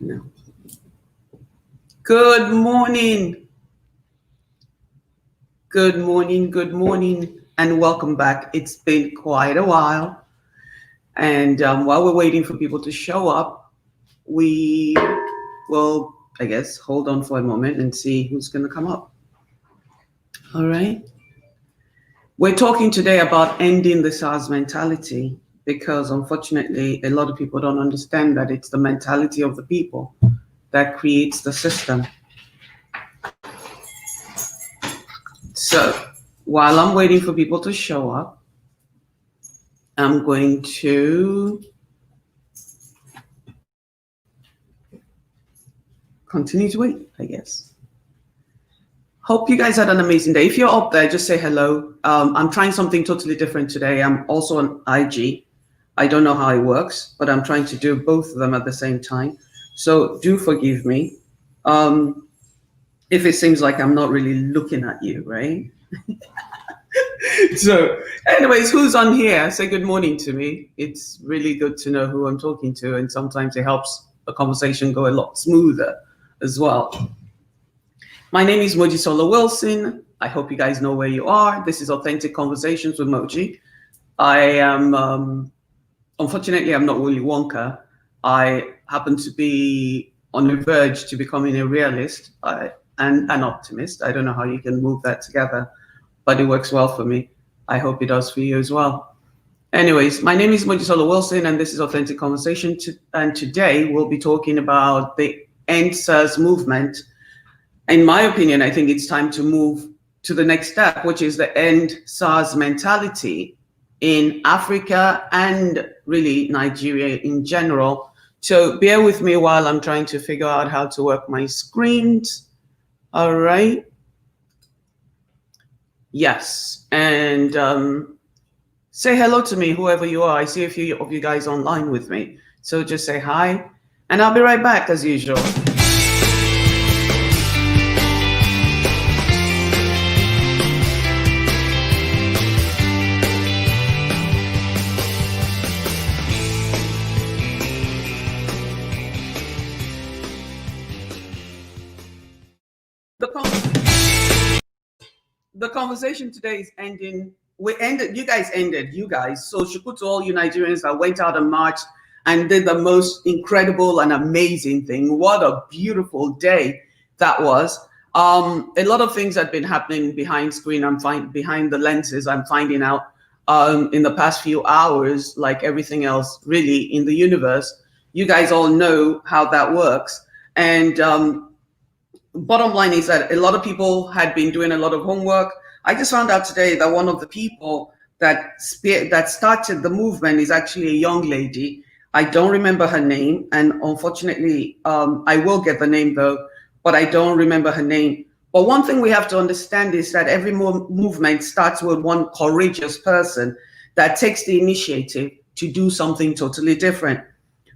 No. Good morning. Good morning. Good morning. And welcome back. It's been quite a while. And while we're waiting for people to show up, we will, I guess, hold on for a moment and see who's going to come up. All right. We're talking today about ending the SARS mentality because unfortunately, a lot of people don't understand that it's the mentality of the people that creates the system. So while I'm waiting for people to show up, I'm going to continue to wait, I guess. Hope you guys had an amazing day. If you're up there, just say hello. I'm trying something totally different today. I'm also on IG. I don't know how it works, but I'm trying to do both of them at the same time. So do forgive me if it seems like I'm not really looking at you, right? So anyways, who's on here? Say good morning to me. It's really good to know who I'm talking to, and sometimes it helps the conversation go a lot smoother as well. My name is Mojisola Wilson. I hope you guys know where you are. This is Authentic Conversations with Moji. I am, unfortunately, I'm not Willy Wonka. I happen to be on the verge to becoming a realist and an optimist. I don't know how you can move that together, but it works well for me. I hope it does for you as well. Anyways, my name is Mojisola Wilson, and this is Authentic Conversation. And today we'll be talking about the End SARS movement. In my opinion, I think it's time to move to the next step, which is the End SARS mentality in Africa and really Nigeria in general. So bear with me while I'm trying to figure out how to work my screens. All right. Yes, and say hello to me, whoever you are. I see a few of you guys online with me. So just say hi, and I'll be right back as usual. The conversation today is ending. You guys ended. So Shuku to all you Nigerians that went out in March and did the most incredible and amazing thing. What a beautiful day that was. A lot of things had been happening behind screen. Behind the lenses. I'm finding out in the past few hours, like everything else really in the universe. You guys all know how that works. And bottom line is that a lot of people had been doing a lot of homework. I just found out today that one of the people that started the movement is actually a young lady. I don't remember her name, and unfortunately, I will get the name though, but I don't remember her name. But one thing we have to understand is that every movement starts with one courageous person that takes the initiative to do something totally different.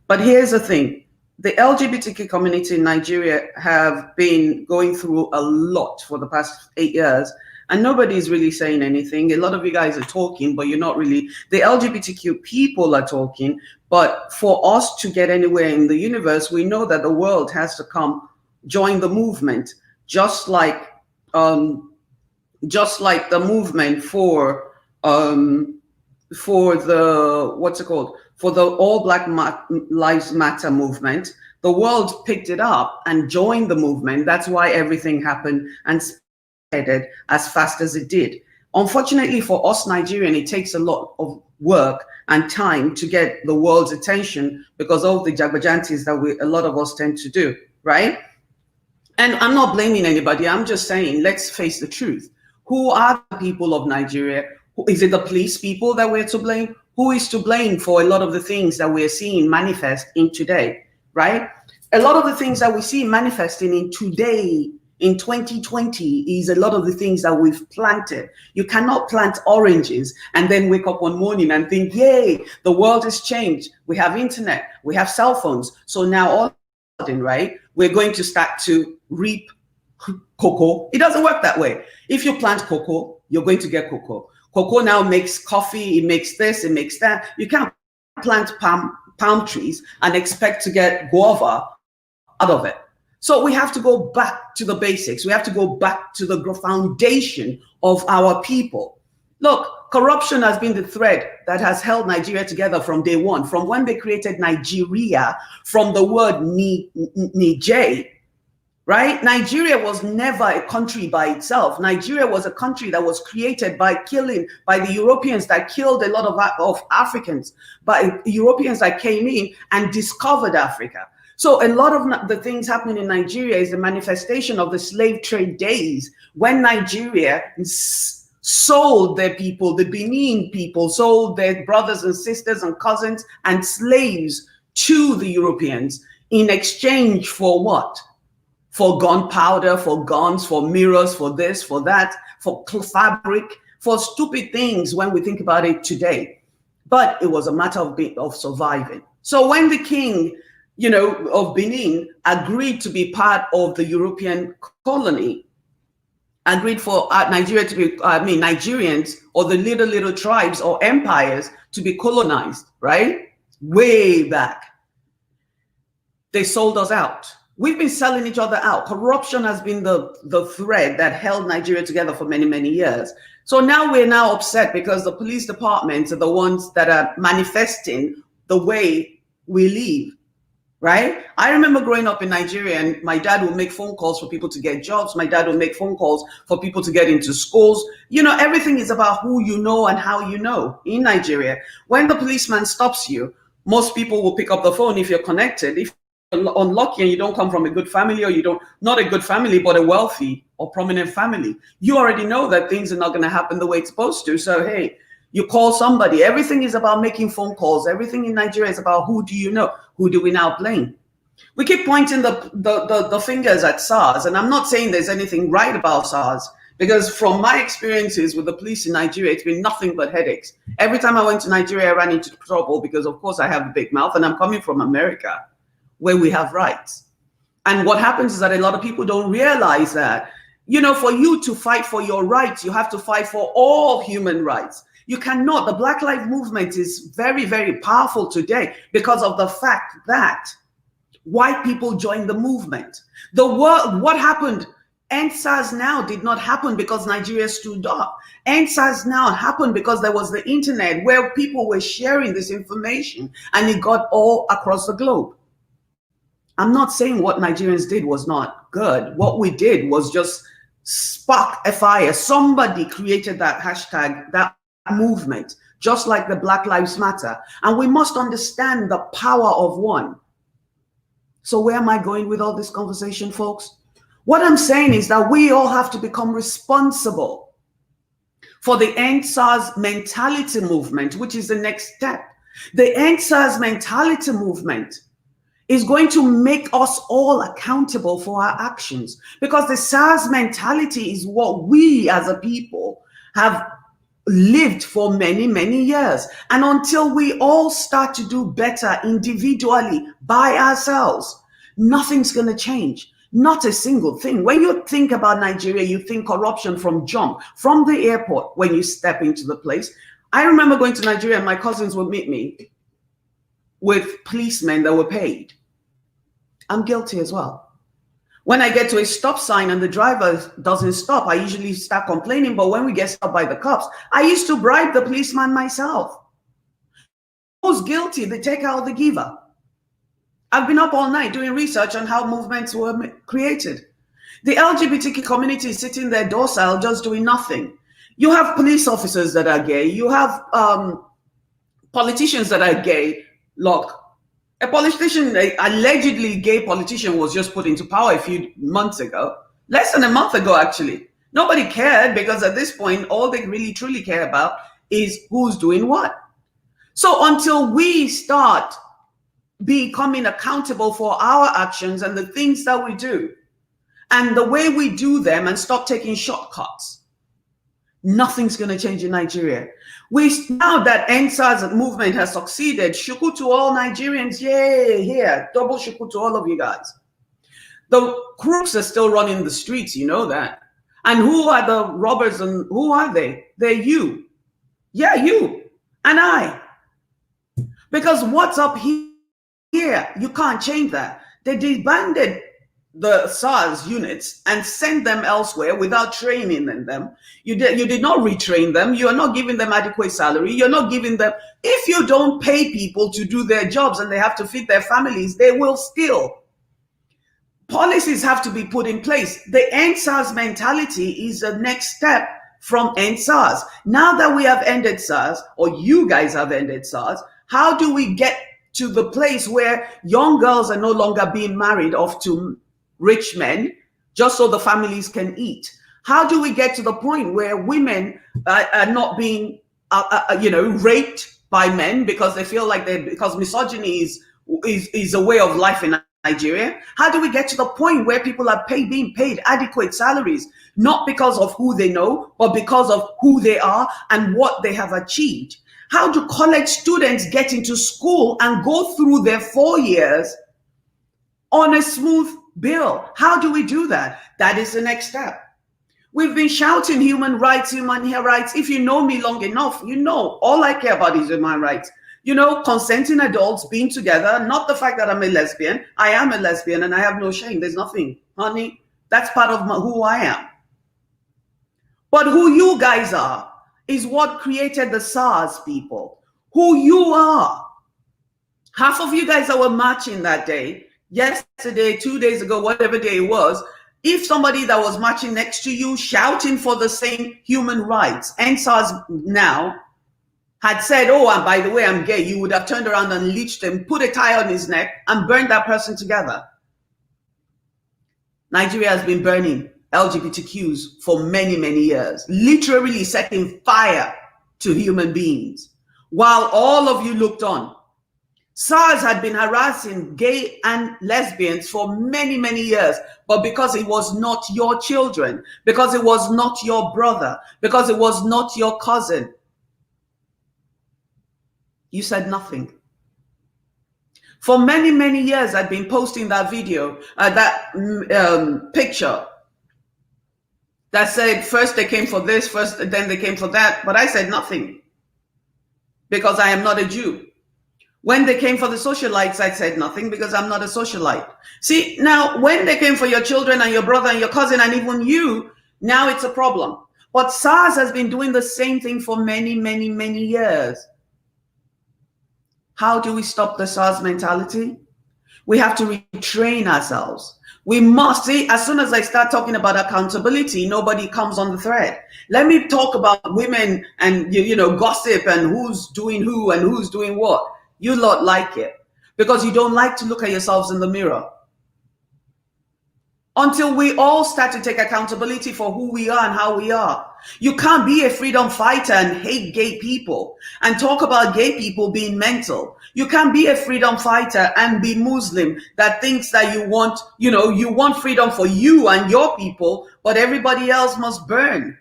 But here's the thing. The LGBTQ community in Nigeria have been going through a lot for the past 8 years, and nobody's really saying anything. A lot of you guys are talking, but you're not really. The LGBTQ people are talking, but for us to get anywhere in the universe, we know that the world has to come join the movement, just like the movement for the what's it called? For the All Black Lives Matter movement. The world picked it up and joined the movement. That's why everything happened and spread as fast as it did. Unfortunately for us Nigerian, it takes a lot of work and time to get the world's attention because of the jagbajantis that a lot of us tend to do, right? And I'm not blaming anybody. I'm just saying, let's face the truth. Who are the people of Nigeria? Is it the police people that we're to blame? Who is to blame for a lot of the things that we're seeing manifest in today, right? A lot of the things that we see manifesting in today, in 2020, is a lot of the things that we've planted. You cannot plant oranges and then wake up one morning and think, yay, the world has changed. We have internet, we have cell phones. So now all of a sudden, right, we're going to start to reap cocoa. It doesn't work that way. If you plant cocoa, you're going to get cocoa. Cocoa now makes coffee, it makes this, it makes that. You can't plant palm trees and expect to get guava of it. So we have to go back to the basics. We have to go back to the foundation of our people. Look, corruption has been the thread that has held Nigeria together from day one, from when they created Nigeria, from the word Niger, right? Nigeria was never a country by itself. Nigeria was a country that was created by the Europeans that killed a lot of Africans, by Europeans that came in and discovered Africa. So a lot of the things happening in Nigeria is a manifestation of the slave trade days, when Nigeria sold their people, the Benin people sold their brothers and sisters and cousins and slaves to the Europeans in exchange for what? For gunpowder, for guns, for mirrors, for this, for that, for fabric, for stupid things when we think about it today. But it was a matter of surviving. So when the king, of Benin agreed to be part of the European colony, agreed for Nigeria to be, Nigerians or the little tribes or empires to be colonized, right? Way back. They sold us out. We've been selling each other out. Corruption has been the thread that held Nigeria together for many, many years. So now we're now upset because the police departments are the ones that are manifesting the way we live. Right? I remember growing up in Nigeria, and my dad would make phone calls for people to get jobs. My dad would make phone calls for people to get into schools. Everything is about who you know and how you know in Nigeria. When the policeman stops you, most people will pick up the phone if you're connected. If you're unlucky and you don't come from a good family, or not a good family, but a wealthy or prominent family, you already know that things are not going to happen the way it's supposed to. So, hey, you call somebody. Everything is about making phone calls. Everything in Nigeria is about who do you know? Who do we now blame? We keep pointing the fingers at SARS, and I'm not saying there's anything right about SARS, because from my experiences with the police in Nigeria, it's been nothing but headaches. Every time I went to Nigeria, I ran into trouble because, of course, I have a big mouth, and I'm coming from America, where we have rights. And what happens is that a lot of people don't realize that, for you to fight for your rights, you have to fight for all human rights. You cannot. The Black Lives Movement is very, very powerful today because of the fact that white people joined the movement. What happened? EndSARS Now did not happen because Nigeria stood up. EndSARS Now happened because there was the internet where people were sharing this information, and it got all across the globe. I'm not saying what Nigerians did was not good. What we did was just spark a fire. Somebody created that hashtag, that movement, just like the Black Lives Matter. And we must understand the power of one. So where am I going with all this conversation, folks? What I'm saying is that we all have to become responsible for the EndSARS mentality movement, which is the next step. The EndSARS mentality movement is going to make us all accountable for our actions, because the SARS mentality is what we as a people have lived for many, many years. And until we all start to do better individually by ourselves, nothing's going to change. Not a single thing. When you think about Nigeria, you think corruption from the airport when you step into the place. I remember going to Nigeria and my cousins would meet me with policemen that were paid. I'm guilty as well. When I get to a stop sign and the driver doesn't stop, I usually start complaining. But when we get stopped by the cops, I used to bribe the policeman myself. Who's guilty? The taker or the giver? I've been up all night doing research on how movements were created. The LGBTQ community is sitting there docile, just doing nothing. You have police officers that are gay. You have politicians that are gay. Look, a politician, an allegedly gay politician, was just put into power a few months ago. Less than a month ago, actually. Nobody cared, because at this point, all they really truly care about is who's doing what. So until we start becoming accountable for our actions and the things that we do and the way we do them, and stop taking shortcuts, nothing's going to change in Nigeria. Now that EndSARS movement has succeeded, shuku to all Nigerians, yay, here, double shuku to all of you guys. The crooks are still running the streets, you know that. And who are the robbers, and who are they? They're you. Yeah, you and I. Because what's up here, you can't change that. They disbanded the SARS units and sent them elsewhere without training them. You did not retrain them. You are not giving them adequate salary. You're not giving them, if you don't pay people to do their jobs and they have to feed their families, they will steal. Policies have to be put in place. The end SARS mentality is the next step from end SARS. Now that we have ended SARS, or you guys have ended SARS, how do we get to the place where young girls are no longer being married off to rich men just so the families can eat? How do we get to the point where women are not being raped by men because they feel like because misogyny is a way of life in Nigeria? How do we get to the point where people are being paid adequate salaries, not because of who they know, but because of who they are and what they have achieved? How do college students get into school and go through their 4 years on a smooth bill? How do we do that? That is the next step. We've been shouting human rights, human rights. If you know me long enough, you know all I care about is human rights. You know, consenting adults being together, not the fact that I'm a lesbian. I am a lesbian and I have no shame. There's nothing, honey. That's part of who I am. But who you guys are is what created the SARS people. Who you are. Half of you guys that were marching that day, yesterday, 2 days ago, whatever day it was, if somebody that was marching next to you shouting for the same human rights, and SARS now, had said, oh, and by the way, I'm gay, you would have turned around and lynched him, put a tie on his neck, and burned that person together. Nigeria has been burning LGBTQs for many, many years, literally setting fire to human beings, while all of you looked on. SARS had been harassing gay and lesbians for many, many years, but because it was not your children, because it was not your brother, because it was not your cousin, you said nothing. For many, many years, I'd been posting that video, that picture that said, first they came for this, first then they came for that, but I said nothing because I am not a Jew. When they came for the socialites, I said nothing because I'm not a socialite. See, now when they came for your children and your brother and your cousin and even you, now it's a problem. But SARS has been doing the same thing for many, many, many years. How do we stop the SARS mentality? We have to retrain ourselves. We must see, as soon as I start talking about accountability, nobody comes on the thread. Let me talk about women and, gossip and who's doing who and who's doing what. You lot like it because you don't like to look at yourselves in the mirror. Until we all start to take accountability for who we are and how we are. You can't be a freedom fighter and hate gay people and talk about gay people being mental. You can't be a freedom fighter and be Muslim that thinks that you want freedom for you and your people, but everybody else must burn.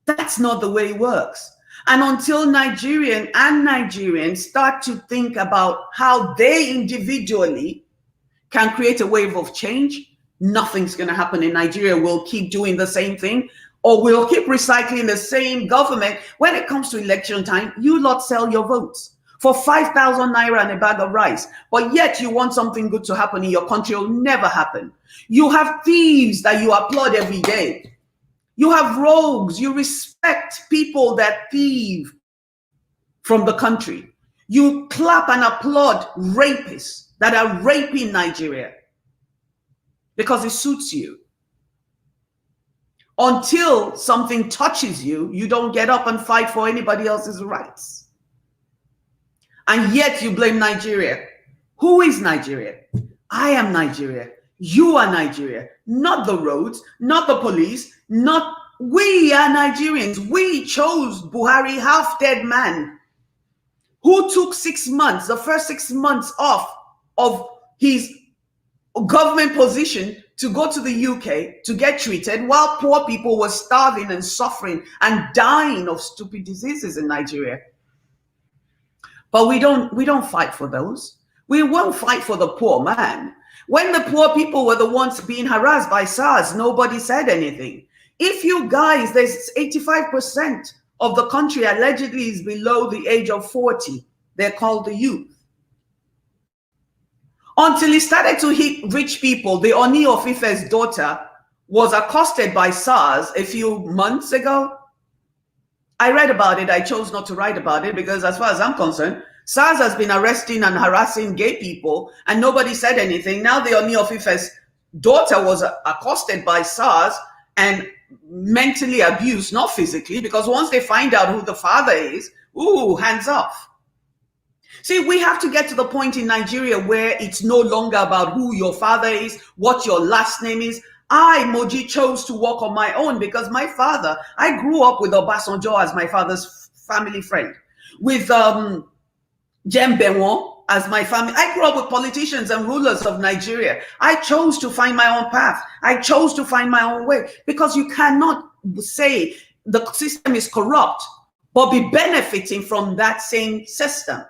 That's not the way it works. And until Nigerians start to think about how they individually can create a wave of change, nothing's going to happen in Nigeria. We'll keep doing the same thing, or we'll keep recycling the same government. When it comes to election time, you lot sell your votes for 5,000 naira and a bag of rice, but yet you want something good to happen in your country. It'll never happen. You have thieves that you applaud every day. You have rogues. You respect people that thieve from the country. You clap and applaud rapists that are raping Nigeria because it suits you. Until something touches you, you don't get up and fight for anybody else's rights. And yet you blame Nigeria. Who is Nigeria? I am Nigeria. You are Nigeria. Not the roads, not the police, not we are Nigerians. We chose Buhari, half-dead man, who took 6 months, the first 6 months off of his government position to go to the UK to get treated while poor people were starving and suffering and dying of stupid diseases in Nigeria. But we don't fight for those. We won't fight for the poor man. When the poor people were the ones being harassed by SARS, nobody said anything. If you guys, there's 85% of the country allegedly is below the age of 40. They're called the youth. until it started to hit rich people. The Oni of Ife's daughter was accosted by SARS a few months ago. I read about it. I chose not to write about it because as far as I'm concerned, SARS has been arresting and harassing gay people and nobody said anything. Now the Oni of Ife's daughter was accosted by SARS and mentally abused, not physically, because once they find out who the father is, ooh, hands off. See, we have to get to the point in Nigeria where it's no longer about who your father is, what your last name is. I, Moji, chose to walk on my own because my father, I grew up with Obasanjo as my father's family friend, with Jem Benwo as my family. I grew up with politicians and rulers of Nigeria. I chose to find my own path. I chose to find my own way because you cannot say the system is corrupt, but be benefiting from that same system.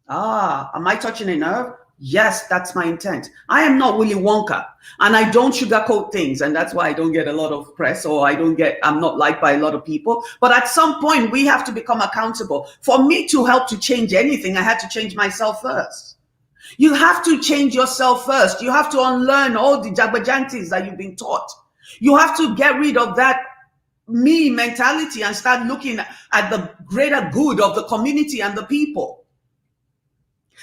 Am I touching a nerve? Yes, that's my intent. I am not Willy Wonka and I don't sugarcoat things. And that's why I don't get a lot of press or I'm not liked by a lot of people. But at some point we have to become accountable. For me to help to change anything, I had to change myself first. You have to change yourself first. You have to unlearn all the jabberjanties that you've been taught. You have to get rid of that me mentality and start looking at the greater good of the community and the people.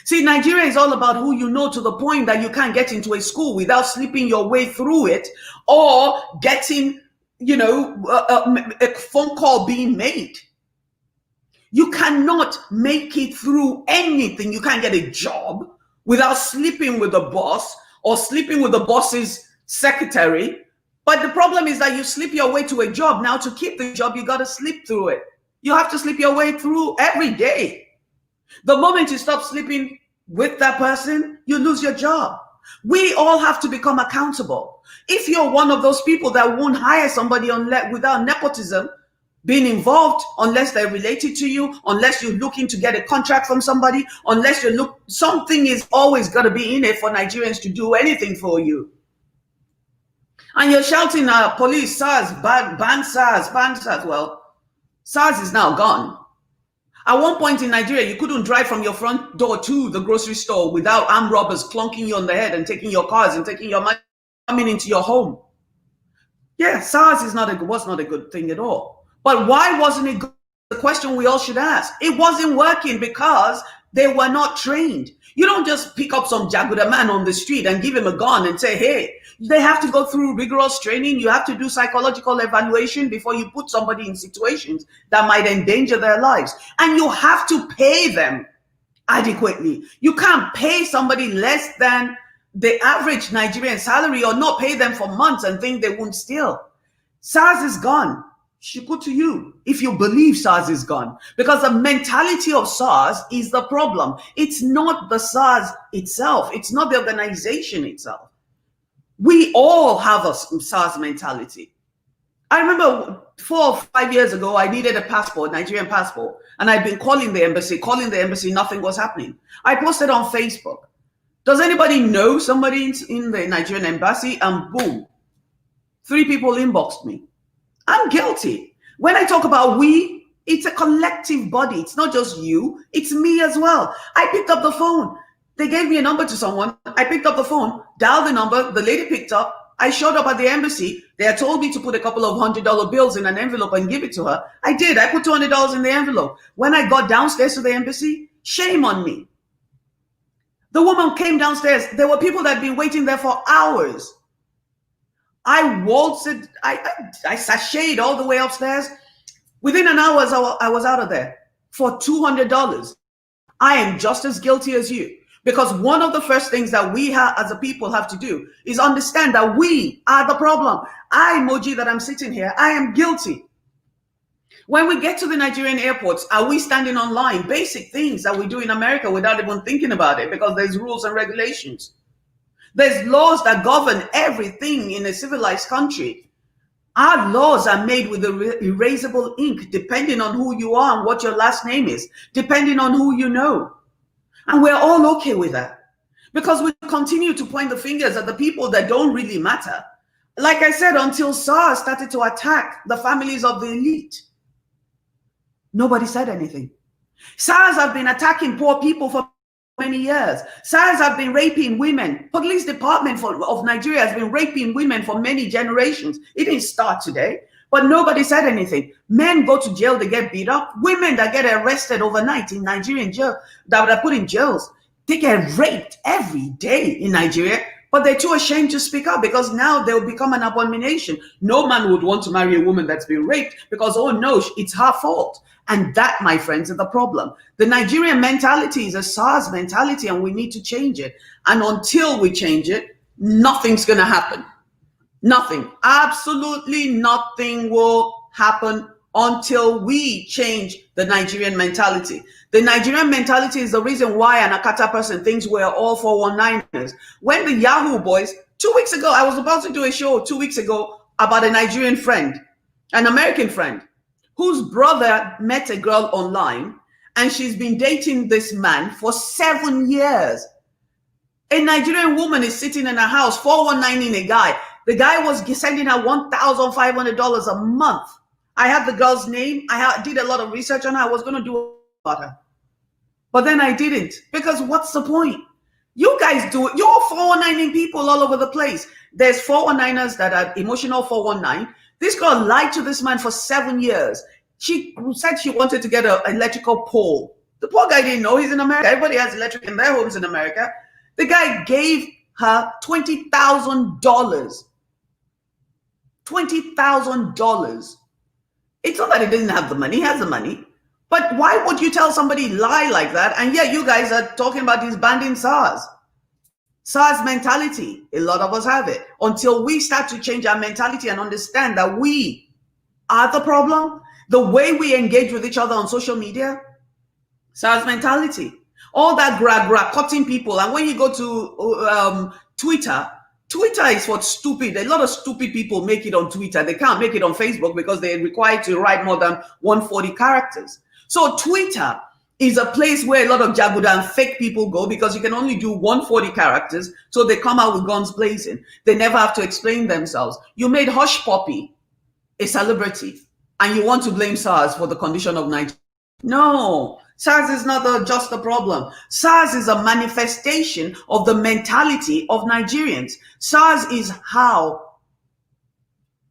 See, Nigeria is all about who you know to the point that you can't get into a school without sleeping your way through it or getting, a phone call being made. You cannot make it through anything. You can't get a job without sleeping with the boss or sleeping with the boss's secretary. But the problem is that you sleep your way to a job. Now, to keep the job, you got to sleep through it. You have to sleep your way through every day. The moment you stop sleeping with that person, you lose your job. We all have to become accountable. If you're one of those people that won't hire somebody without nepotism being involved, unless they're related to you, unless you're looking to get a contract from somebody, unless something is always got to be in it for Nigerians to do anything for you. And you're shouting, police, SARS, ban SARS, ban SARS. Well, SARS is now gone. At one point in Nigeria, you couldn't drive from your front door to the grocery store without armed robbers clunking you on the head and taking your cars and taking your money, coming into your home. Yeah, SARS was not a good thing at all. But why wasn't it good? The question we all should ask. It wasn't working because they were not trained. You don't just pick up some Jaguda man on the street and give him a gun and say, hey, they have to go through rigorous training. You have to do psychological evaluation before you put somebody in situations that might endanger their lives. And you have to pay them adequately. You can't pay somebody less than the average Nigerian salary or not pay them for months and think they won't steal. SARS is gone. Shuku to you if you believe SARS is gone, because the mentality of SARS is the problem. It's not the SARS itself. It's not the organization itself. We all have a SARS mentality. I remember 4 or 5 years ago, I needed a passport, Nigerian passport, and I'd been calling the embassy, nothing was happening. I posted on Facebook, does anybody know somebody in the Nigerian embassy? And boom, 3 people inboxed me. I'm guilty. When I talk about we, it's a collective body. It's not just you, it's me as well. I picked up the phone. They gave me a number to someone. I picked up the phone, dialed the number. The lady picked up. I showed up at the embassy. They had told me to put a couple of $100 bills in an envelope and give it to her. I did. I put $200 in the envelope. When I got downstairs to the embassy, shame on me. The woman came downstairs. There were people that had been waiting there for hours. I waltzed, I sashayed all the way upstairs. Within an hour, I was out of there for $200. I am just as guilty as you, because one of the first things that we as a people have to do is understand that we are the problem. Moji, that I'm sitting here, I am guilty. When we get to the Nigerian airports, are we standing on line? Basic things that we do in America without even thinking about it, because there's rules and regulations. There's laws that govern everything in a civilized country. Our laws are made with erasable ink, depending on who you are and what your last name is, depending on who you know. And we're all okay with that, because we continue to point the fingers at the people that don't really matter. Like I said, until SARS started to attack the families of the elite, nobody said anything. SARS have been attacking poor people for many years. SARS have been raping women. Police department of Nigeria has been raping women for many generations. It didn't start today, but nobody said anything. Men go to jail, they get beat up. Women that get arrested overnight in Nigerian jail, that are put in jails, they get raped every day in Nigeria, but they're too ashamed to speak up because now they'll become an abomination. No man would want to marry a woman that's been raped because, oh no, it's her fault. And that, my friends, is the problem. The Nigerian mentality is a SARS mentality, and we need to change it. And until we change it, nothing's going to happen. Nothing, absolutely nothing will happen until we change the Nigerian mentality. The Nigerian mentality is the reason why an Akata person thinks we're all 419ers. When the Yahoo boys, 2 weeks ago, I was about to do a show 2 weeks ago about a Nigerian friend, an American friend, whose brother met a girl online, and she's been dating this man for 7 years. A Nigerian woman is sitting in her house, 419ing a guy. The guy was sending her $1,500 a month. I had the girl's name. I did a lot of research on her. I was going to do about her. But then I didn't, because what's the point? You guys do it. You're 419ing people all over the place. There's 419ers that are emotional 419. This girl lied to this man for 7 years. She said she wanted to get an electrical pole. The poor guy didn't know. He's in America. Everybody has electric in their homes in America. The guy gave her $20,000. $20,000. It's not that he doesn't have the money. He has the money. But why would you tell somebody lie like that? And yet you guys are talking about disbanding SARS. SARS mentality. A lot of us have it. Until we start to change our mentality and understand that we are the problem, the way we engage with each other on social media, SARS mentality. All that cutting people. And when you go to Twitter is for stupid. A lot of stupid people make it on Twitter. They can't make it on Facebook because they're required to write more than 140 characters. So Twitter is a place where a lot of jaguda and fake people go because you can only do 140 characters. So they come out with guns blazing. They never have to explain themselves. You made Hush Puppy a celebrity and you want to blame SARS for the condition of Nigeria. No, SARS is not just a problem. SARS is a manifestation of the mentality of Nigerians. SARS is how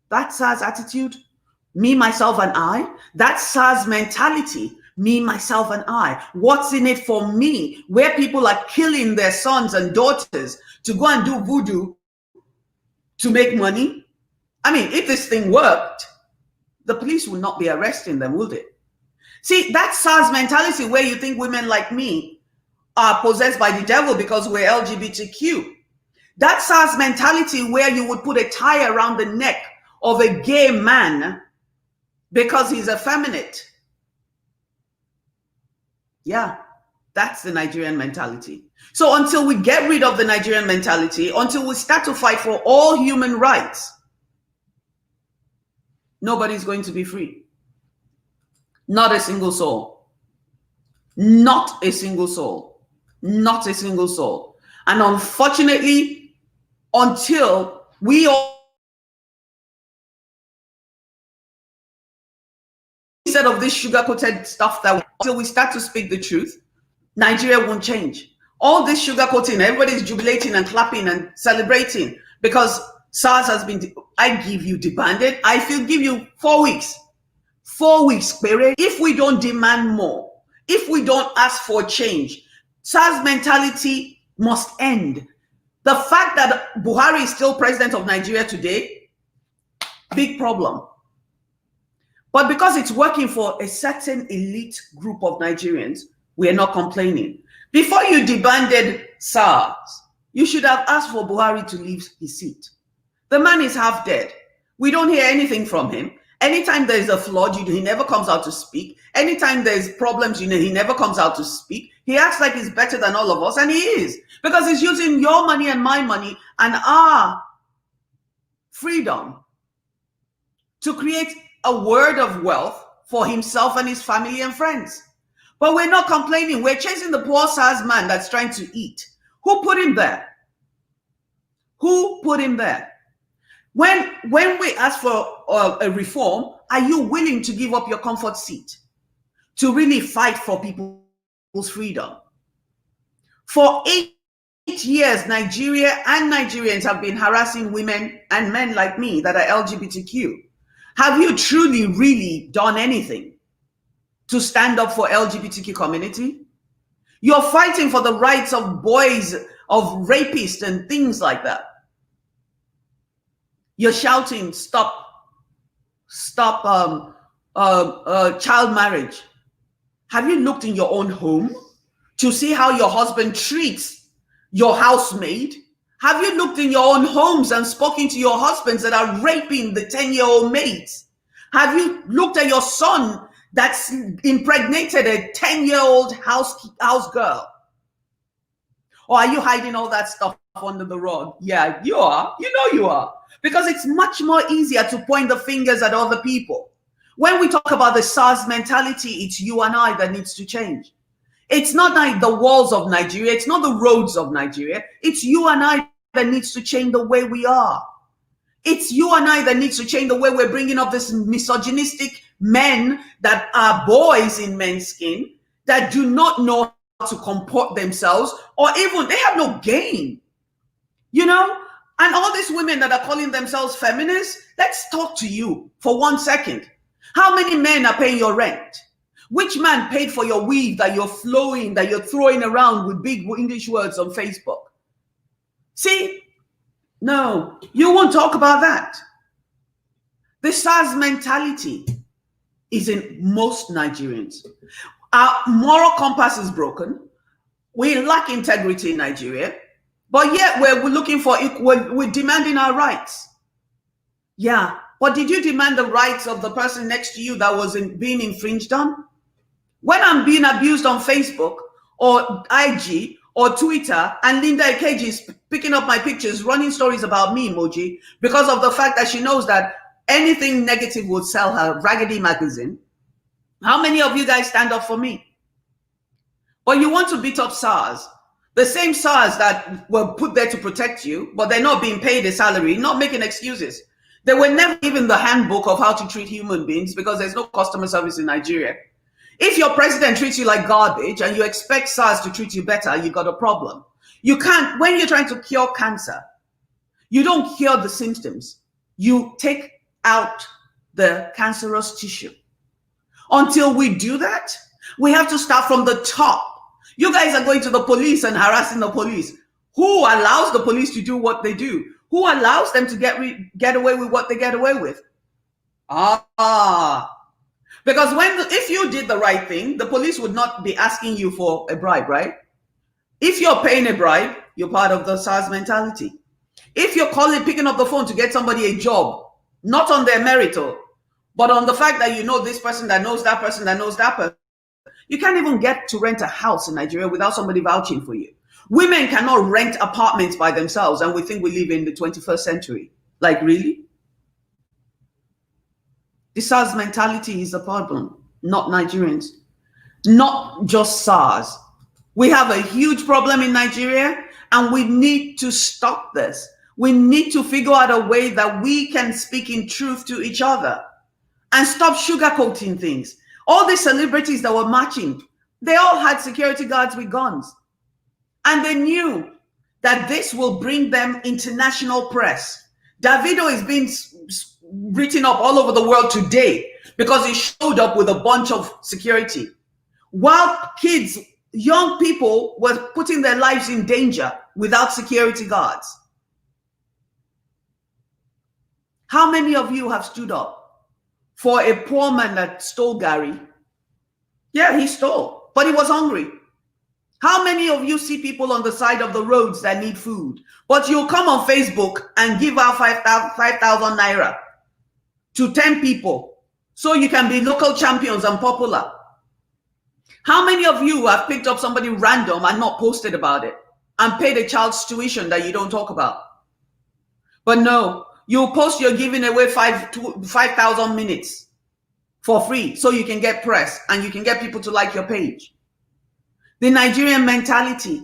that SARS attitude, me, myself, and I, that SARS mentality, me, myself, and I, what's in it for me, where people are killing their sons and daughters to go and do voodoo to make money. I mean, if this thing worked, the police would not be arresting them, would it? See, that SARS mentality where you think women like me are possessed by the devil because we're LGBTQ. That SARS mentality where you would put a tie around the neck of a gay man because he's effeminate. Yeah, that's the Nigerian mentality. So until we get rid of the Nigerian mentality, until we start to fight for all human rights, nobody's going to be free. Not a single soul. Not a single soul. Not a single soul. And unfortunately, until we all, instead of this sugar-coated stuff, until we start to speak the truth, Nigeria won't change. All this sugar-coating, everybody's jubilating and clapping and celebrating because SARS has been, I give you disbanded. I give you 4 weeks. 4 weeks, period. If we don't demand more, if we don't ask for change, SARS mentality must end. The fact that Buhari is still president of Nigeria today, big problem. But because it's working for a certain elite group of Nigerians, we are not complaining. Before you disbanded SARS, you should have asked for Buhari to leave his seat. The man is half dead. We don't hear anything from him. Anytime there is a flood, he never comes out to speak. Anytime there's problems, he never comes out to speak. He acts like he's better than all of us, and he is. Because he's using your money and my money and our freedom to create a world of wealth for himself and his family and friends. But we're not complaining. We're chasing the poor SARS man that's trying to eat. Who put him there? Who put him there? When we ask for a reform, are you willing to give up your comfort seat to really fight for people's freedom? For 8 years, Nigeria and Nigerians have been harassing women and men like me that are LGBTQ. Have you truly, really done anything to stand up for LGBTQ community? You're fighting for the rights of boys, of rapists and things like that. You're shouting, stop child marriage. Have you looked in your own home to see how your husband treats your housemaid? Have you looked in your own homes and spoken to your husbands that are raping the 10-year-old maids? Have you looked at your son that's impregnated a 10-year-old house girl? Or are you hiding all that stuff under the rug? Yeah, you are. You know you are. Because it's much more easier to point the fingers at other people. When we talk about the SARS mentality, it's you and I that needs to change. It's not like the walls of Nigeria. It's not the roads of Nigeria. It's you and I that needs to change the way we are. It's you and I that needs to change the way we're bringing up this misogynistic men that are boys in men's skin that do not know how to comport themselves, or even they have no game, you know? And all these women that are calling themselves feminists, let's talk to you for 1 second. How many men are paying your rent? Which man paid for your weave that you're flowing, that you're throwing around with big English words on Facebook? See, no, you won't talk about that. The SARS mentality is in most Nigerians. Our moral compass is broken. We lack integrity in Nigeria, but yet we're looking for equal, we're demanding our rights. Yeah, but did you demand the rights of the person next to you that was being infringed on? When I'm being abused on Facebook or IG or Twitter, and Linda Ikeji is picking up my pictures, running stories about me, Moji, because of the fact that she knows that anything negative would sell her raggedy magazine. How many of you guys stand up for me? But you want to beat up SARS, the same SARS that were put there to protect you, but they're not being paid a salary, not making excuses. They were never given the handbook of how to treat human beings because there's no customer service in Nigeria. If your president treats you like garbage and you expect SARS to treat you better, you got a problem. You can't, when you're trying to cure cancer, you don't cure the symptoms. You take out the cancerous tissue. Until we do that, we have to start from the top. You guys are going to the police and harassing the police. Who allows the police to do what they do? Who allows them to get away with what they get away with? Because if you did the right thing, the police would not be asking you for a bribe, right? If you're paying a bribe, you're part of the SARS mentality. If you're picking up the phone to get somebody a job, not on their merit, but on the fact that you know this person that knows that person that knows that person, you can't even get to rent a house in Nigeria without somebody vouching for you. Women cannot rent apartments by themselves, and we think we live in the 21st century. Like, really? The SARS mentality is a problem, not Nigerians, not just SARS. We have a huge problem in Nigeria, and we need to stop this. We need to figure out a way that we can speak in truth to each other and stop sugarcoating things. All the celebrities that were marching, they all had security guards with guns. And they knew that this will bring them international press. Davido is being written up all over the world today because he showed up with a bunch of security. While kids, young people were putting their lives in danger without security guards. How many of you have stood up for a poor man that stole Gary? Yeah, he stole, but he was hungry. How many of you see people on the side of the roads that need food, but you'll come on Facebook and give out 5,000 naira to 10 people so you can be local champions and popular? How many of you have picked up somebody random and not posted about it and paid a child's tuition that you don't talk about? But no, you post you're giving away 5,000 minutes for free so you can get press and you can get people to like your page. The Nigerian mentality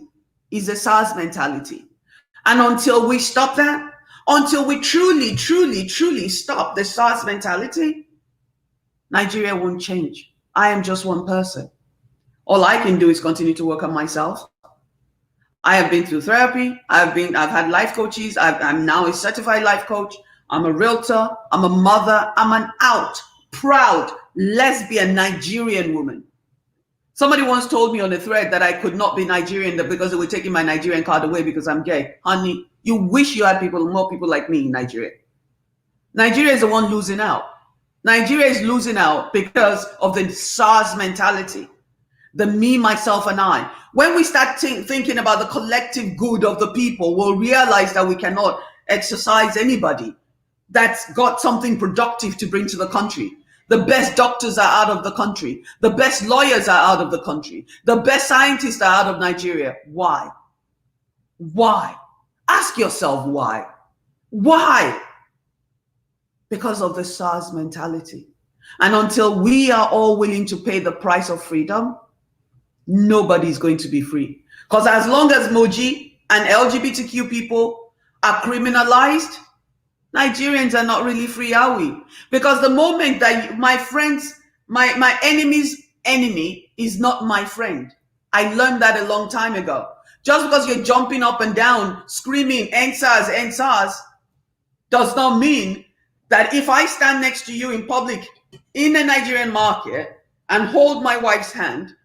is a SARS mentality. And until we stop that, until we truly, truly, truly stop the SARS mentality, Nigeria won't change. I am just one person. All I can do is continue to work on myself. I have been through therapy. I've had life coaches. I'm now a certified life coach. I'm a realtor. I'm a mother. I'm an out, proud, lesbian Nigerian woman. Somebody once told me on a thread that I could not be Nigerian because they were taking my Nigerian card away because I'm gay. Honey, you wish you had more people like me in Nigeria. Nigeria is the one losing out. Nigeria is losing out because of the SARS mentality. The me, myself, and I. When we start thinking about the collective good of the people, we'll realize that we cannot exercise anybody that's got something productive to bring to the country. The best doctors are out of the country. The best lawyers are out of the country. The best scientists are out of Nigeria. Why? Why? Ask yourself why. Why? Because of the SARS mentality. And until we are all willing to pay the price of freedom, nobody's going to be free. Because as long as Moji and LGBTQ people are criminalized, Nigerians are not really free, are we? Because the moment that my friends, my enemy's enemy is not my friend. I learned that a long time ago. Just because you're jumping up and down, screaming, NSAS, does not mean that if I stand next to you in public in a Nigerian market and hold my wife's hand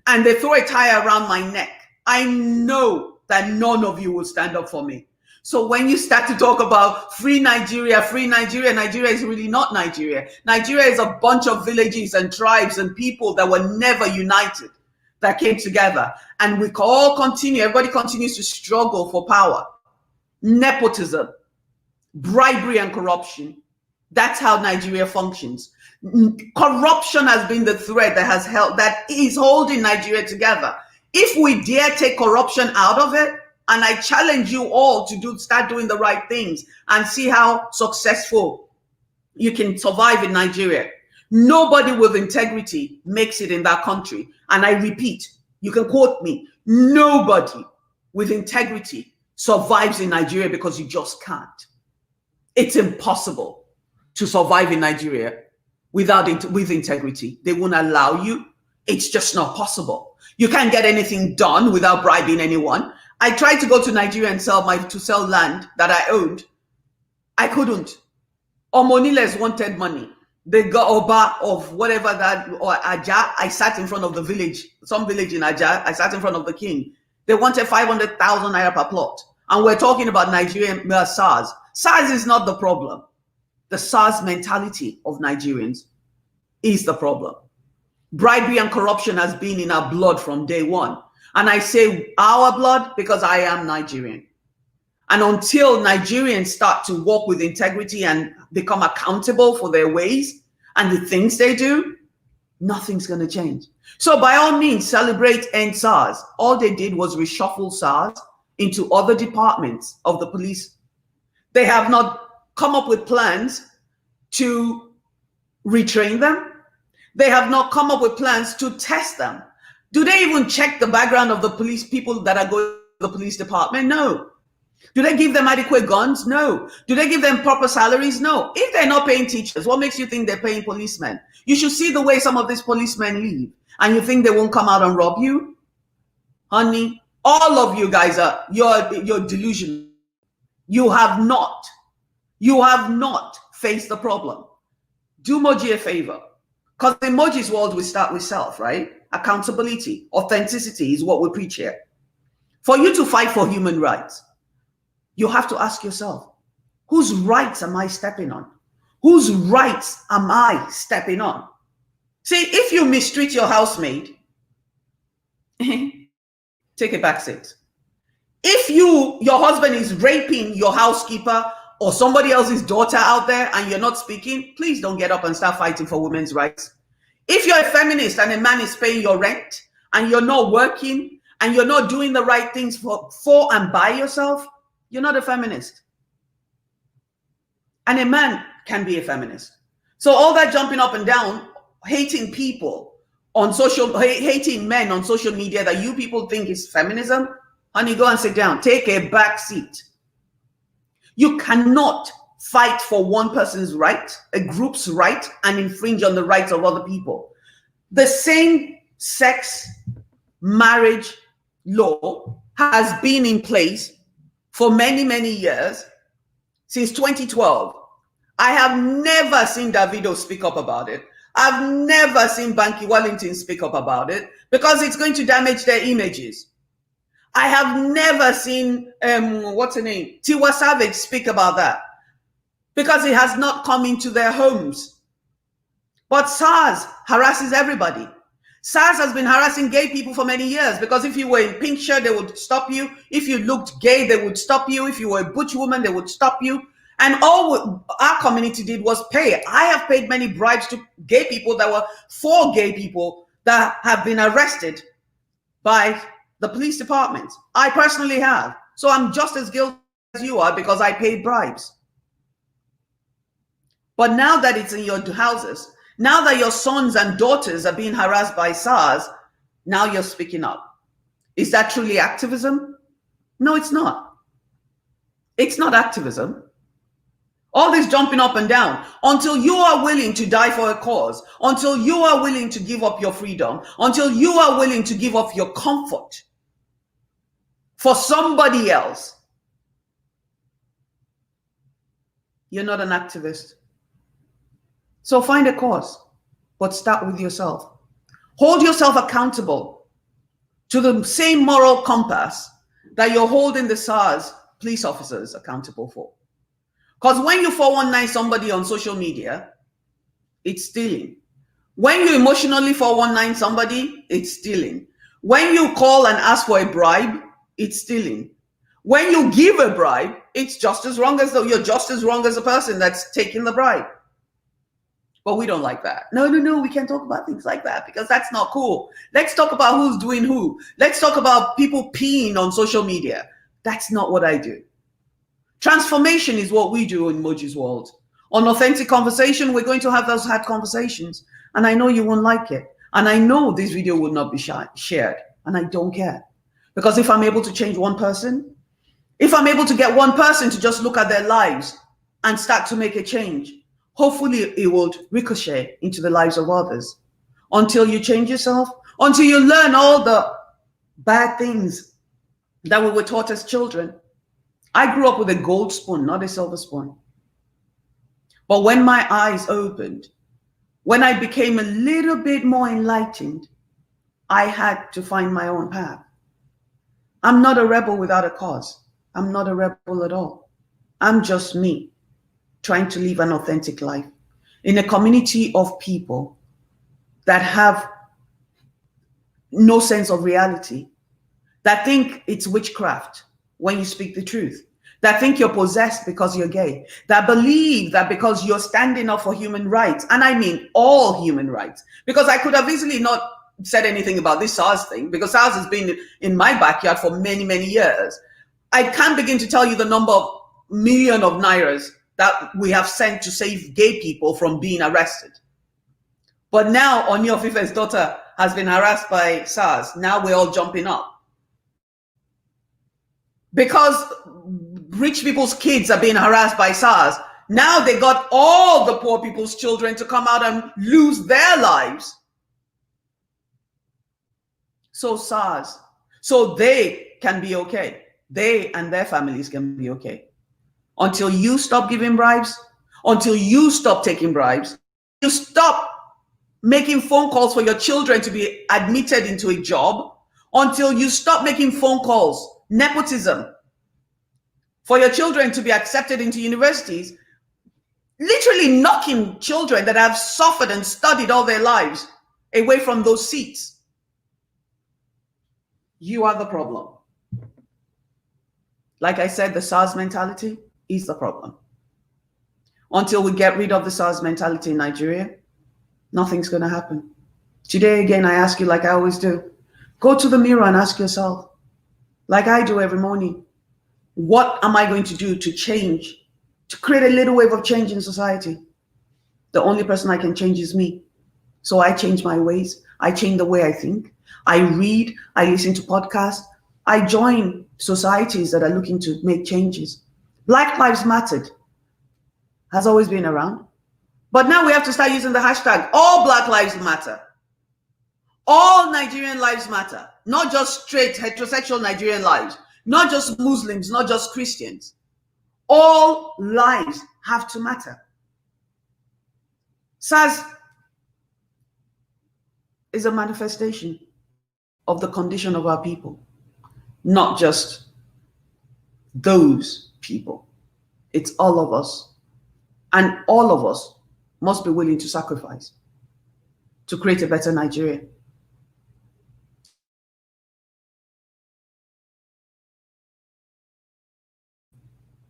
and they throw a tie around my neck, I know that none of you will stand up for me. So when you start to talk about free Nigeria, Nigeria is really not Nigeria. Nigeria is a bunch of villages and tribes and people that were never united, that came together. And we all continue, everybody continues to struggle for power. Nepotism, bribery and corruption. That's how Nigeria functions. Corruption has been the thread that is holding Nigeria together. If we dare take corruption out of it, and I challenge you all to start doing the right things and see how successful you can survive in Nigeria. Nobody with integrity makes it in that country. And I repeat, you can quote me, nobody with integrity survives in Nigeria because you just can't. It's impossible to survive in Nigeria with integrity. They won't allow you. It's just not possible. You can't get anything done without bribing anyone. I tried to go to Nigeria and sell land that I owned. I couldn't. Omoniles wanted money. They got Oba of whatever that, or Aja. I sat in front of the village, some village in Aja. I sat in front of the king. They wanted 500,000 naira per plot. And we're talking about Nigerian SARS. SARS is not the problem. The SARS mentality of Nigerians is the problem. Bribery and corruption has been in our blood from day one. And I say our blood because I am Nigerian. And until Nigerians start to walk with integrity and become accountable for their ways and the things they do, nothing's going to change. So by all means, celebrate End SARS. All they did was reshuffle SARS into other departments of the police. They have not come up with plans to retrain them. They have not come up with plans to test them. Do they even check the background of the police people that are going to the police department? No. Do they give them adequate guns? No. Do they give them proper salaries? No. If they're not paying teachers, what makes you think they're paying policemen? You should see the way some of these policemen leave, and you think they won't come out and rob you? Honey, all of you guys you're delusional. You have not faced the problem. Do Moji a favor. Because in Moji's world, we start with self, right? Accountability, authenticity is what we preach here. For you to fight for human rights, you have to ask yourself, whose rights am I stepping on? Whose rights am I stepping on? See, if you mistreat your housemaid, take a back seat. If your husband is raping your housekeeper or somebody else's daughter out there and you're not speaking, please don't get up and start fighting for women's rights. If you're a feminist and a man is paying your rent and you're not working and you're not doing the right things for and by yourself, you're not a feminist. And a man can be a feminist. So all that jumping up and down, hating people on hating men on social media that you people think is feminism, honey, go and sit down. Take a back seat. You cannot fight for one person's right, a group's right, and infringe on the rights of other people. The same sex marriage law has been in place for many, many years, since 2012. I have never seen Davido speak up about it. I've never seen Banky Wellington speak up about it because it's going to damage their images. I have never seen, what's her name? Tiwa Savage speak about that because it has not come into their homes. But SARS harasses everybody. SARS has been harassing gay people for many years because if you were in pink shirt, they would stop you. If you looked gay, they would stop you. If you were a butch woman, they would stop you. And all our community did was pay. I have paid many bribes to gay people that were for gay people that have been arrested by the police department. I personally have. So I'm just as guilty as you are because I paid bribes. But now that it's in your houses, now that your sons and daughters are being harassed by SARS, now you're speaking up. Is that truly activism? No, it's not. It's not activism. All this jumping up and down, until you are willing to die for a cause, until you are willing to give up your freedom, until you are willing to give up your comfort for somebody else, you're not an activist. So find a cause, but start with yourself. Hold yourself accountable to the same moral compass that you're holding the SARS police officers accountable for. Because when you 419 somebody on social media, it's stealing. When you emotionally 419 somebody, it's stealing. When you call and ask for a bribe, it's stealing. When you give a bribe, it's just as wrong as though you're just as wrong as the person that's taking the bribe. But we don't like that. No, we can't talk about things like that because that's not cool. Let's talk about who's doing who. Let's talk about people peeing on social media. That's not what I do. Transformation is what we do in Moji's World. On Authentic Conversation, we're going to have those hard conversations. And I know you won't like it. And I know this video will not be shared. And I don't care. Because if I'm able to change one person, if I'm able to get one person to just look at their lives and start to make a change, hopefully it will ricochet into the lives of others. Until you change yourself, until you learn all the bad things that we were taught as children. I grew up with a gold spoon, not a silver spoon. But when my eyes opened, when I became a little bit more enlightened, I had to find my own path. I'm not a rebel without a cause. I'm not a rebel at all. I'm just me, trying to live an authentic life in a community of people that have no sense of reality, that think it's witchcraft when you speak the truth, that think you're possessed because you're gay, that believe that because you're standing up for human rights, and I mean all human rights, because I could have easily not said anything about this SARS thing, because SARS has been in my backyard for many, many years. I can't begin to tell you the number of millions of nairas that we have sent to save gay people from being arrested. But now Ooni of Ife's daughter has been harassed by SARS. Now we're all jumping up. Because rich people's kids are being harassed by SARS. Now they got all the poor people's children to come out and lose their lives. So SARS, so they can be okay. They and their families can be okay. Until you stop giving bribes, until you stop taking bribes, you stop making phone calls for your children to be admitted into a job, until you stop making phone calls, nepotism, for your children to be accepted into universities, literally knocking children that have suffered and studied all their lives away from those seats. You are the problem. Like I said, the SARS mentality is the problem. Until we get rid of the SARS mentality in Nigeria, nothing's going to happen. Today, again, I ask you like I always do. Go to the mirror and ask yourself, like I do every morning, what am I going to do to change, to create a little wave of change in society? The only person I can change is me. So I change my ways. I change the way I think. I read, I listen to podcasts. I join societies that are looking to make changes. Black Lives Mattered has always been around. But now we have to start using the hashtag, all Black Lives Matter. All Nigerian lives matter, not just straight heterosexual Nigerian lives, not just Muslims, not just Christians. All lives have to matter. SARS is a manifestation of the condition of our people, not just those people. It's all of us. And all of us must be willing to sacrifice to create a better Nigeria.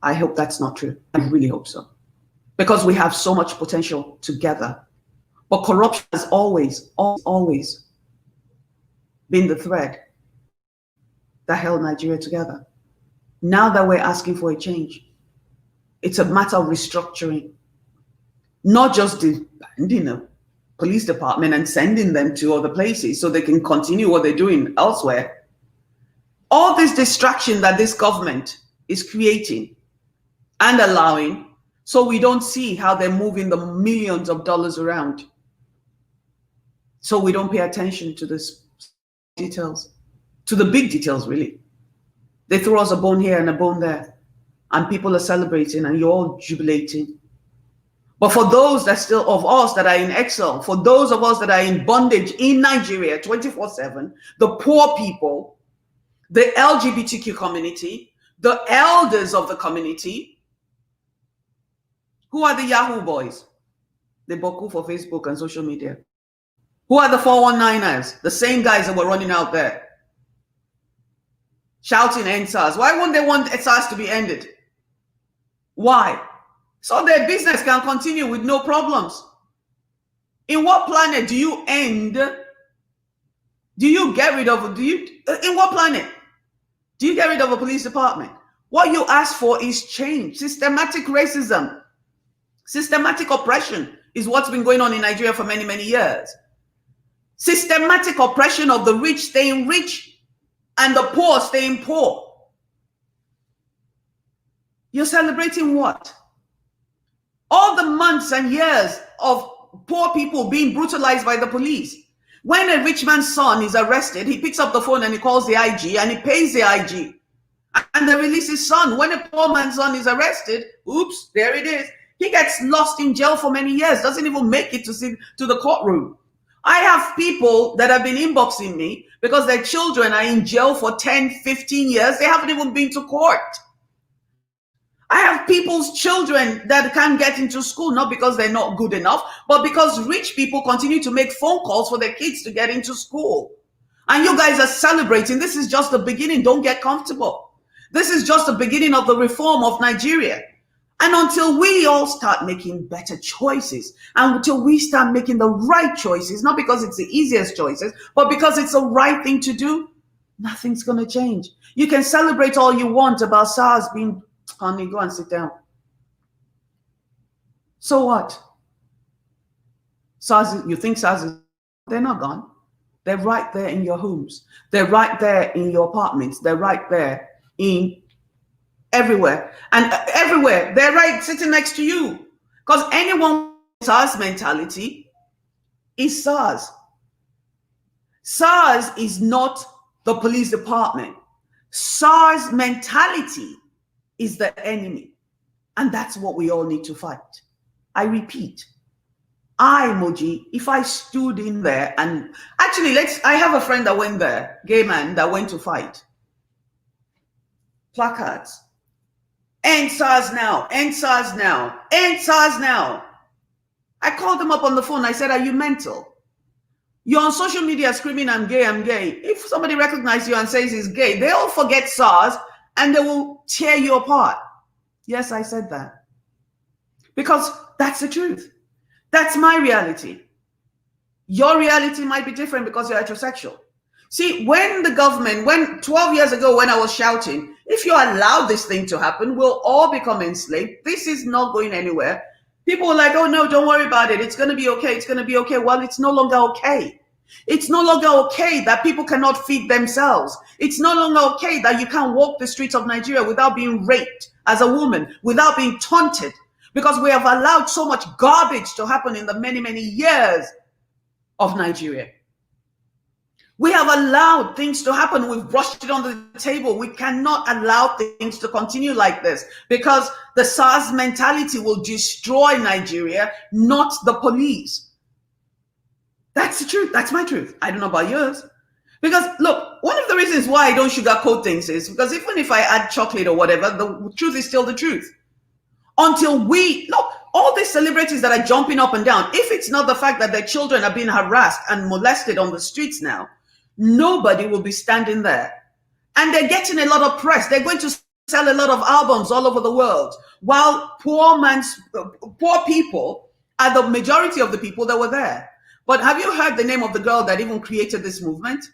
I hope that's not true. I really hope so. Because we have so much potential together. But corruption has always been the thread that held Nigeria together. Now that we're asking for a change, it's a matter of restructuring, not just disbanding the police department and sending them to other places so they can continue what they're doing elsewhere. All this distraction that this government is creating and allowing, so we don't see how they're moving the millions of dollars around. So we don't pay attention to the details, to the big details, really. They throw us a bone here and a bone there, and people are celebrating and you're all jubilating. But for those that still, of us that are in exile, for those of us that are in bondage in Nigeria 24/7, the poor people, the LGBTQ community, the elders of the community, who are the Yahoo boys? The Boku for Facebook and social media. Who are the 419ers? The same guys that were running out there shouting end SARS. Why wouldn't they want SARS to be ended? Why? So their business can continue with no problems. In what planet do you end? Do you get rid of, in what planet do you get rid of a police department? What you ask for is change. Systematic racism, systematic oppression is what's been going on in Nigeria for many, many years. Systematic oppression of the rich staying rich and the poor staying poor. You're celebrating what? All the months and years of poor people being brutalized by the police. When a rich man's son is arrested, he picks up the phone and he calls the IG and he pays the IG. And they release his son. When a poor man's son is arrested, oops, there it is. He gets lost in jail for many years, doesn't even make it to the courtroom. I have people that have been inboxing me because their children are in jail for 10, 15 years. They haven't even been to court. I have people's children that can't get into school, not because they're not good enough, but because rich people continue to make phone calls for their kids to get into school. And you guys are celebrating. This is just the beginning. Don't get comfortable. This is just the beginning of the reform of Nigeria. And until we all start making better choices, and until we start making the right choices, not because it's the easiest choices, but because it's the right thing to do, nothing's going to change. You can celebrate all you want about SARS being, honey, go and sit down. So what? SARS, you think SARS is, they're not gone. They're right there in your homes. They're right there in your apartments. They're right there in everywhere. And everywhere, they're right sitting next to you. Because anyone with SARS mentality is SARS. SARS is not the police department. SARS mentality is the enemy. And that's what we all need to fight. I repeat, Moji, if I stood in there and actually I have a friend that went there, gay man that went to fight. Placards. End SARS now, end SARS now, end SARS now. I called him up on the phone. I said, are you mental? You're on social media screaming, I'm gay, I'm gay. If somebody recognizes you and says he's gay, they all forget SARS and they will tear you apart. Yes, I said that. Because that's the truth. That's my reality. Your reality might be different because you're heterosexual. See, when the government, 12 years ago when I was shouting, if you allow this thing to happen, we'll all become enslaved. This is not going anywhere. People were like, oh no, don't worry about it. It's going to be okay. It's going to be okay. Well, it's no longer okay. It's no longer okay that people cannot feed themselves. It's no longer okay that you can't walk the streets of Nigeria without being raped as a woman, without being taunted, because we have allowed so much garbage to happen in the many, many years of Nigeria. We have allowed things to happen. We've brushed it under the table. We cannot allow things to continue like this, because the SARS mentality will destroy Nigeria, not the police. That's the truth. That's my truth. I don't know about yours. Because look, one of the reasons why I don't sugarcoat things is because even if I add chocolate or whatever, the truth is still the truth. Until we, look, all these celebrities that are jumping up and down, if it's not the fact that their children are being harassed and molested on the streets now, nobody will be standing there. And they're getting a lot of press. They're going to sell a lot of albums all over the world, while poor people are the majority of the people that were there. But have you heard the name of the girl that even created this movement?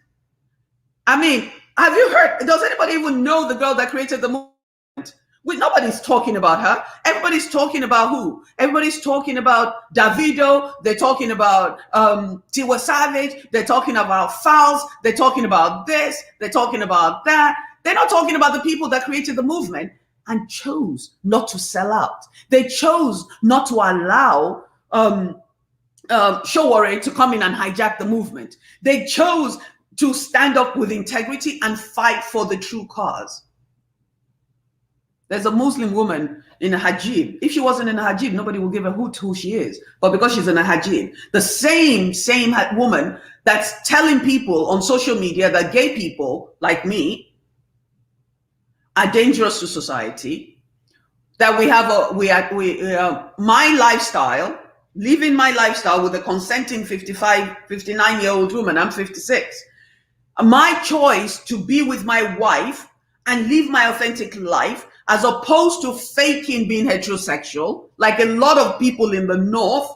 I mean, have you heard, does anybody even know the girl that created the movement? Nobody's talking about her. Everybody's talking about who? Everybody's talking about Davido. They're talking about Tiwa Savage. They're talking about Falz. They're talking about this. They're talking about that. They're not talking about the people that created the movement and chose not to sell out. They chose not to allow Sowore to come in and hijack the movement. They chose to stand up with integrity and fight for the true cause. There's a Muslim woman in a hijab. If she wasn't in a hijab, nobody will give a hoot who she is. But because she's in a hijab, the same woman that's telling people on social media that gay people like me are dangerous to society, that my lifestyle, living my lifestyle with a consenting 59-year-old woman, I'm 56. My choice to be with my wife and live my authentic life, as opposed to faking being heterosexual, like a lot of people in the north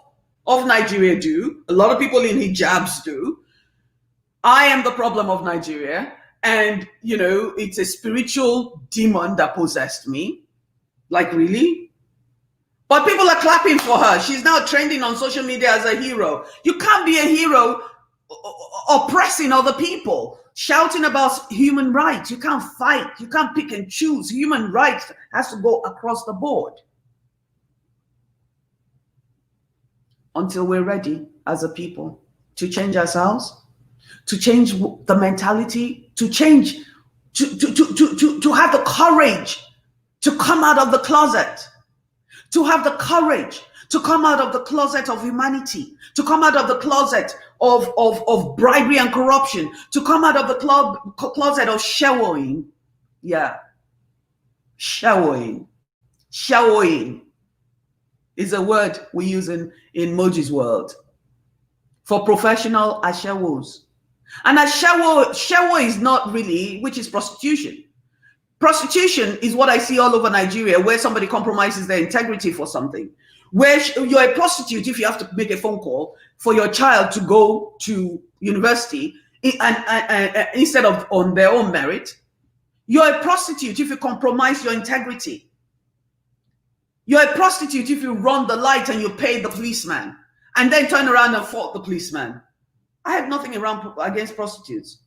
of Nigeria do, a lot of people in hijabs do. I am the problem of Nigeria. And, you know, it's a spiritual demon that possessed me. Like, really? But people are clapping for her. She's now trending on social media as a hero. You can't be a hero oppressing other people, shouting about human rights. You can't fight. You can't pick and choose. Human rights has to go across the board. Until we're ready as a people to change ourselves, to change the mentality, to change, to have the courage to come out of the closet, to have the courage to come out of the closet of humanity, to come out of the closet of bribery and corruption, to come out of the closet of showing. Yeah. Showing. Showing is a word we use in Moji's world for professional ashewos. And ashewo is not really, which is prostitution. Prostitution is what I see all over Nigeria, where somebody compromises their integrity for something. Where you're a prostitute if you have to make a phone call for your child to go to university and instead of on their own merit. You're a prostitute if you compromise your integrity. You're a prostitute if you run the light and you pay the policeman and then turn around and fault the policeman. I have nothing against prostitutes.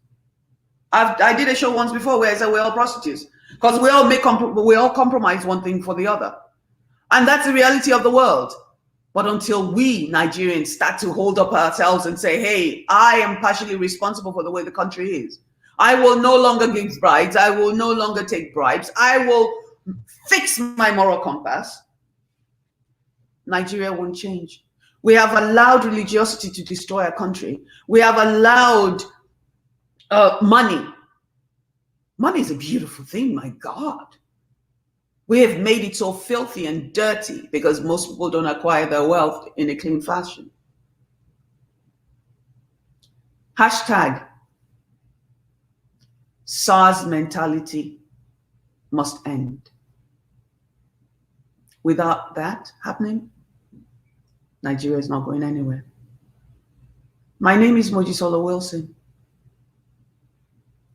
I did a show once before where I said we're all prostitutes because we all compromise one thing for the other. And that's the reality of the world. But until we Nigerians start to hold up ourselves and say, hey, I am partially responsible for the way the country is. I will no longer give bribes. I will no longer take bribes. I will fix my moral compass. Nigeria won't change. We have allowed religiosity to destroy our country. We have allowed money. Money is a beautiful thing, my God. We have made it so filthy and dirty because most people don't acquire their wealth in a clean fashion. Hashtag SARS mentality must end. Without that happening, Nigeria is not going anywhere. My name is Mojisola Wilson.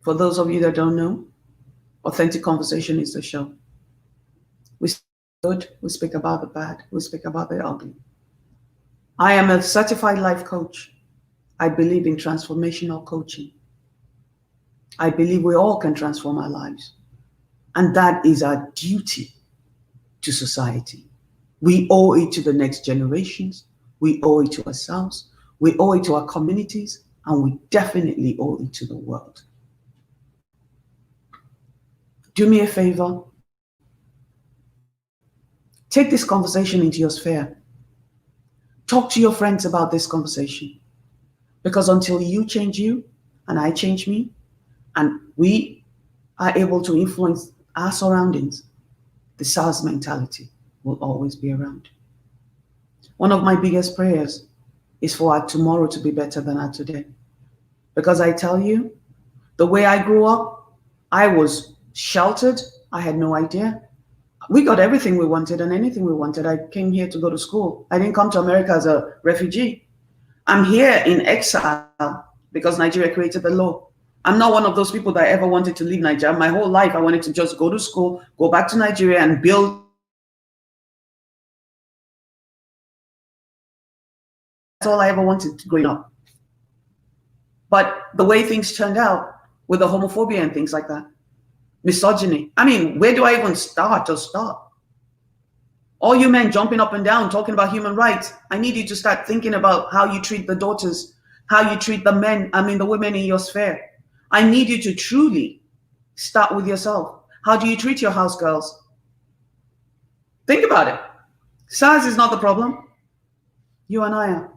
For those of you that don't know, Authentic Conversation is the show. We speak good, we speak about the bad, we speak about the ugly. I am a certified life coach. I believe in transformational coaching. I believe we all can transform our lives. And that is our duty to society. We owe it to the next generations. We owe it to ourselves. We owe it to our communities. and we definitely owe it to the world. Do me a favor. Take this conversation into your sphere. Talk to your friends about this conversation. Because until you change you and I change me, and we are able to influence our surroundings, the SARS mentality will always be around. One of my biggest prayers is for our tomorrow to be better than our today. Because I tell you, the way I grew up, I was sheltered. I had no idea. We got everything we wanted and anything we wanted. I came here to go to school. I didn't come to America as a refugee. I'm here in exile because Nigeria created the law. I'm not one of those people that ever wanted to leave Nigeria. My whole life, I wanted to just go to school, go back to Nigeria and build. That's all I ever wanted growing up. But the way things turned out with the homophobia and things like that, misogyny. I mean, where do I even start or stop? All you men jumping up and down talking about human rights, I need you to start thinking about how you treat the daughters, how you treat the men, the women in your sphere. I need you to truly start with yourself. How do you treat your house girls? Think about it. SARS is not the problem. You and I are.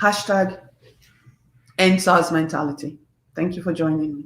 Hashtag end SARS mentality. Thank you for joining me.